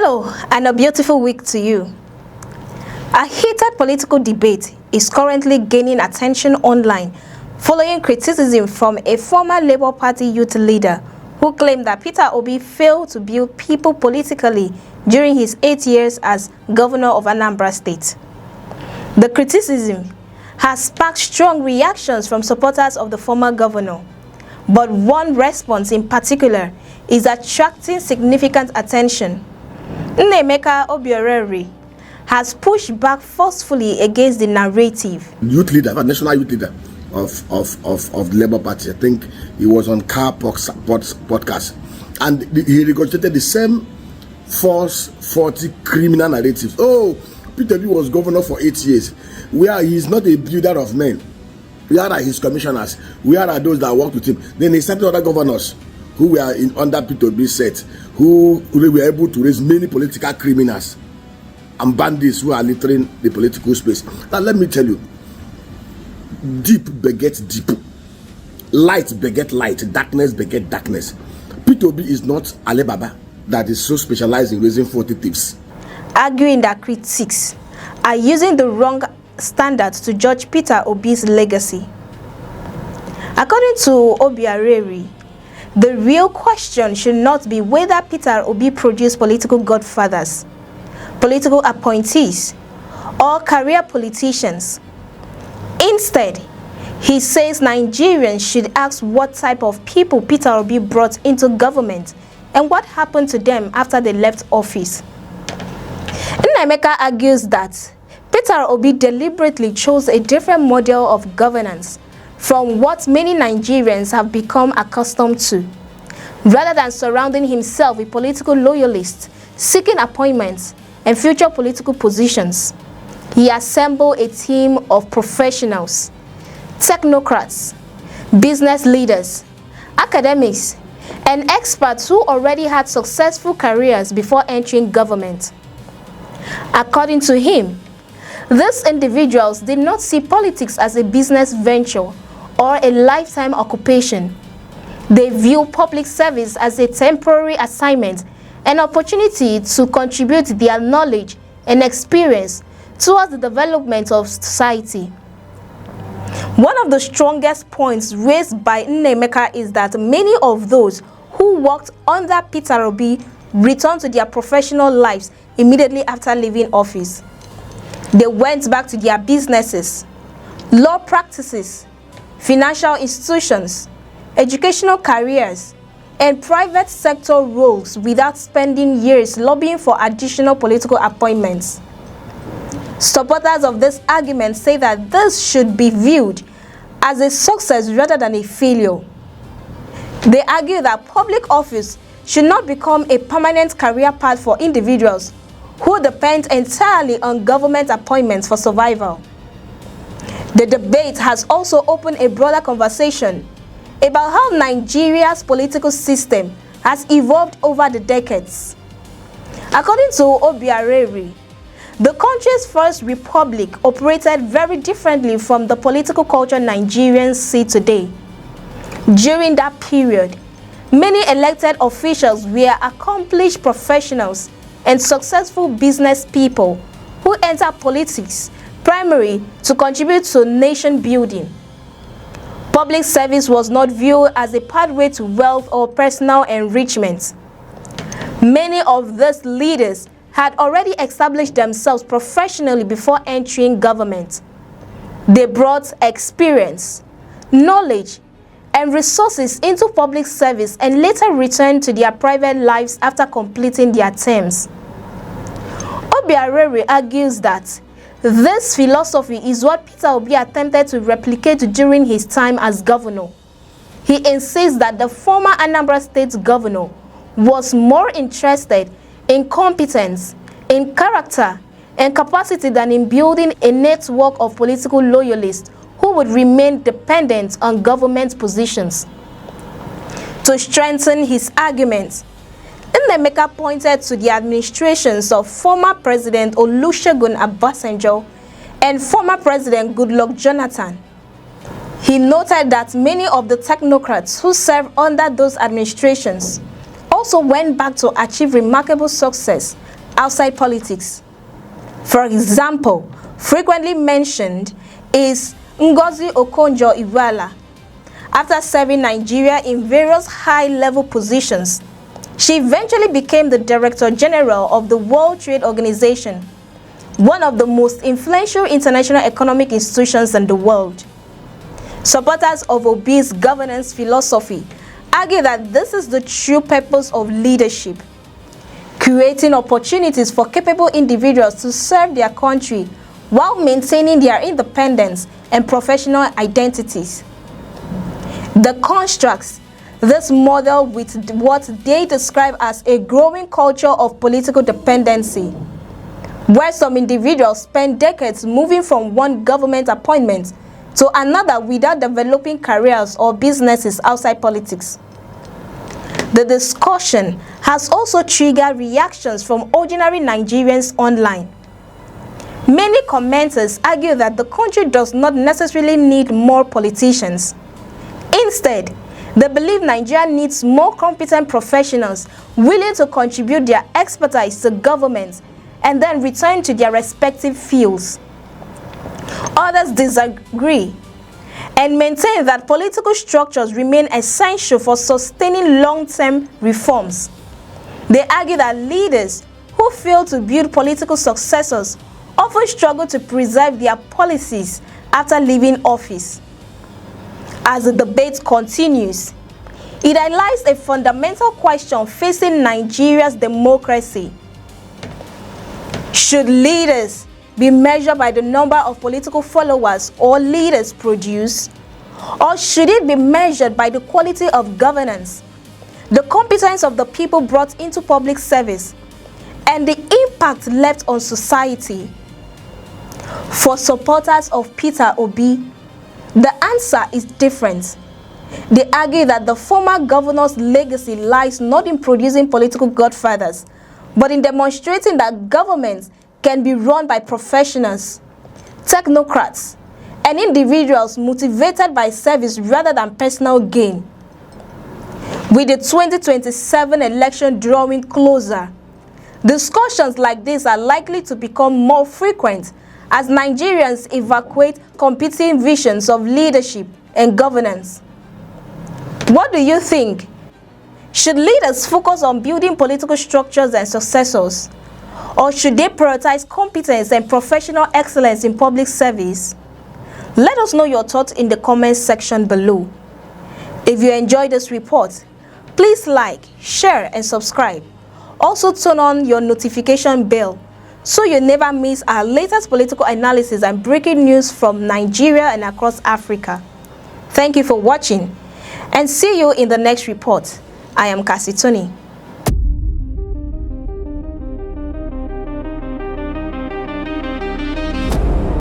Hello and a beautiful week to you. A heated political debate is currently gaining attention online following criticism from a former Labour Party youth leader who claimed that Peter Obi failed to build people politically during his 8 years as governor of Anambra State. The criticism has sparked strong reactions from supporters of the former governor, but one response in particular is attracting significant attention. Obiaraeri has pushed back forcefully against the narrative. Youth leader, national youth leader of the Labour Party, I think he was on Car podcast, and he regurgitated the same false 40 criminal narratives. Oh, Peter Obi was governor for 8 years, where he is not a builder of men. Where are his commissioners? Where are those that worked with him? Then he started other governors who were under Peter Obi's set, who were able to raise many political criminals and bandits who are littering the political space. Now let me tell you, deep begets deep, light beget light, darkness beget darkness. Peter Obi is not Alibaba that is so specialized in raising 40 thieves. Arguing that critics are using the wrong standards to judge Peter Obi's legacy. According to Obiaraeri, the real question should not be whether Peter Obi produced political godfathers, political appointees, or career politicians. Instead, he says Nigerians should ask what type of people Peter Obi brought into government and what happened to them after they left office. Nnaemeka argues that Peter Obi deliberately chose a different model of governance from what many Nigerians have become accustomed to. Rather than surrounding himself with political loyalists, seeking appointments and future political positions, he assembled a team of professionals, technocrats, business leaders, academics, and experts who already had successful careers before entering government. According to him, these individuals did not see politics as a business venture or a lifetime occupation. They view public service as a temporary assignment, an opportunity to contribute their knowledge and experience towards the development of society. One of the strongest points raised by Nnaemeka is that many of those who worked under Peter Obi returned to their professional lives immediately after leaving office. They went back to their businesses, law practices, financial institutions, educational careers, and private sector roles without spending years lobbying for additional political appointments. Supporters of this argument say that this should be viewed as a success rather than a failure. They argue that public office should not become a permanent career path for individuals who depend entirely on government appointments for survival. The debate has also opened a broader conversation about how Nigeria's political system has evolved over the decades. According to Obiaraeri, the country's first republic operated very differently from the political culture Nigerians see today. During that period, many elected officials were accomplished professionals and successful business people who entered politics primarily to contribute to nation building. Public service was not viewed as a pathway to wealth or personal enrichment. Many of these leaders had already established themselves professionally before entering government. They brought experience, knowledge, and resources into public service and later returned to their private lives after completing their terms. Obiaraeri argues that this philosophy is what Peter Obi attempted to replicate during his time as governor. He insists that the former Anambra State governor was more interested in competence, in character, and capacity than in building a network of political loyalists who would remain dependent on government positions. To strengthen his arguments, Nnaemeka pointed to the administrations of former President Olusegun Obasanjo and former President Goodluck Jonathan. He noted that many of the technocrats who served under those administrations also went back to achieve remarkable success outside politics. For example, frequently mentioned is Ngozi Okonjo-Iweala. After serving Nigeria in various high-level positions, she eventually became the Director General of the World Trade Organization, one of the most influential international economic institutions in the world. Supporters of Obi's governance philosophy argue that this is the true purpose of leadership, creating opportunities for capable individuals to serve their country while maintaining their independence and professional identities. The constructs this model with what they describe as a growing culture of political dependency, where some individuals spend decades moving from one government appointment to another without developing careers or businesses outside politics. The discussion has also triggered reactions from ordinary Nigerians online. Many commenters argue that the country does not necessarily need more politicians. Instead, they believe Nigeria needs more competent professionals willing to contribute their expertise to government and then return to their respective fields. Others disagree and maintain that political structures remain essential for sustaining long-term reforms. They argue that leaders who fail to build political successors often struggle to preserve their policies after leaving office. As the debate continues, it highlights a fundamental question facing Nigeria's democracy. Should leaders be measured by the number of political followers or leaders produce, or should it be measured by the quality of governance, the competence of the people brought into public service, and the impact left on society? For supporters of Peter Obi, the answer is different. They argue that the former governor's legacy lies not in producing political godfathers, but in demonstrating that governments can be run by professionals, technocrats, and individuals motivated by service rather than personal gain. With the 2027 election drawing closer, discussions like this are likely to become more frequent as Nigerians evaluate competing visions of leadership and governance. What do you think? Should leaders focus on building political structures and successors, or should they prioritize competence and professional excellence in public service? Let us know your thoughts in the comments section below. If you enjoyed this report, please like, share, and subscribe. Also turn on your notification bell so you never miss our latest political analysis and breaking news from Nigeria and across Africa. Thank you for watching, and see you in the next report. I am Cassie Tony.